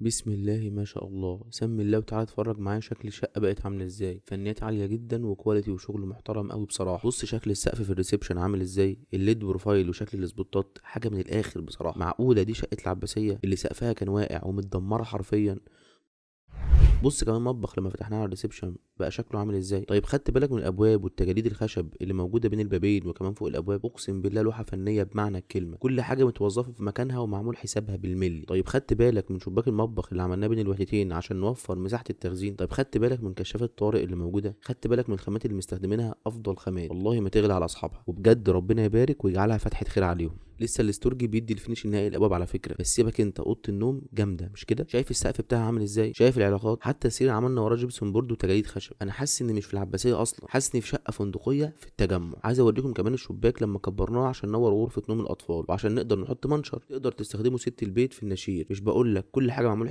بسم الله ما شاء الله، سمي الله وتعالى اتفرج معايا شكل الشقه بقت عامله ازاي. فنيات عاليه جدا وكواليتي وشغل محترم قوي بصراحه. بص شكل السقف في الريسبشن عامل ازاي، الليد بروفايل وشكل السبوتات حاجه من الاخر بصراحه. معقوله دي شقه العباسيه اللي سقفها كان واقع ومتدمره حرفيا؟ بص كمان مطبخ لما فتحناه على الريسبشن بقى شكله عامل ازاي. طيب خدت بالك من الابواب والتجاليد الخشب اللي موجوده بين البابين وكمان فوق الابواب؟ اقسم بالله لوحه فنيه بمعنى الكلمه، كل حاجه متوظفه في مكانها ومعمول حسابها بالملي. طيب خدت بالك من شباك المطبخ اللي عملناه بين الوحدتين عشان نوفر مساحه التخزين؟ طيب خدت بالك من كشاف الطوارئ اللي موجوده؟ خدت بالك من الخامات اللي مستخدمينها افضل خامات، والله ما تغلى على اصحابها، وبجد ربنا يبارك ويجعلها فتحه خير عليهم. لسه الاستورج بيدي الفينش النهائي الابواب على فكره، بس سيبك انت، اوضه النوم جامده مش كده؟ شايف السقف بتاعها عامل ازاي؟ شايف العلاقات؟ حتى السرير عملنا وراه جبسون بورد وتجاريد خشب. انا حاسس اني مش في العباسيه اصلا، حاسس اني في شقه فندقيه في التجمع. عايز اوريكم كمان الشباك لما كبرناه عشان نور غرفه نوم الاطفال وعشان نقدر نحط منشر تقدر تستخدمه ست البيت في النشير. مش بقول لك كل حاجه معمول